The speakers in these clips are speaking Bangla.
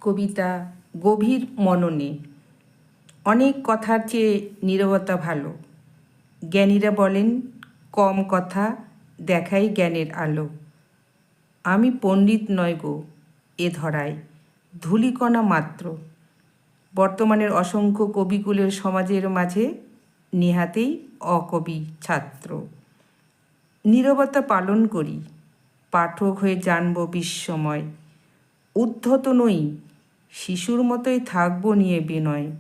কবিতা গভীর মননে। অনেক কথার চেয়ে নীরবতা ভালো। জ্ঞানীরা বলেন কম কথা দেখাই জ্ঞানের আলো। আমি পণ্ডিত নয় গো এ ধরায়, ধূলিকণা মাত্র। বর্তমানের অসংখ্য কবিকুলের সমাজের মাঝে নেহাতেই অকবি ছাত্র। নীরবতা পালন করি, পাঠক হয়ে জানব বিস্ময়। উদ্ধত নই, শিশুর মতোই থাকবো নিয়ে বিনয়।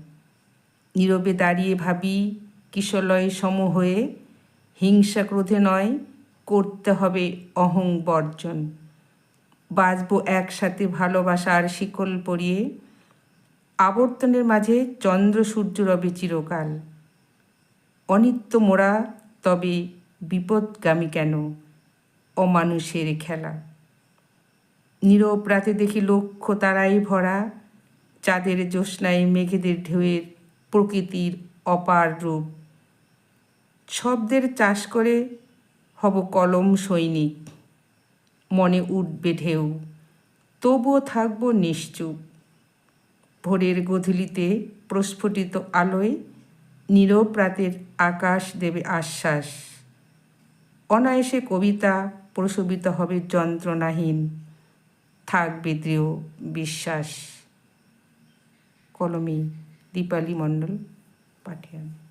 নীরবে দাঁড়িয়ে ভাবি কিশলয় সম হয়ে, হিংসা ক্রোধে নয় করতে হবে অহং বর্জন। বাঁচবো একসাথে ভালোবাসার শিকল পরিয়ে, আবর্তনের মাঝে চন্দ্র সূর্য রবে চিরকাল। অনিত্য মোরা তবে বিপদগামী কেন, অমানুষের খেলা। নীরব রাতে দেখি লক্ষ তারাই ভরা, চাঁদের জ্যোৎস্নায় মেঘেদের ঢেউয়ের প্রকৃতির অপার রূপ। শব্দের চাষ করে হব কলম সৈনিক, মনে উঠবে ঢেউ, তবুও থাকব নিশ্চুপ। ভোরের গধূলিতে প্রস্ফুটিত আলোয় নীরব রাতের আকাশ দেবে আশ্বাস। অনায়াসে কবিতা প্রশোভিত হবে যন্ত্রণাহীন, থাকবে দৃঢ় বিশ্বাস। কলমে দীপালি মণ্ডল, পাঠিয়ান।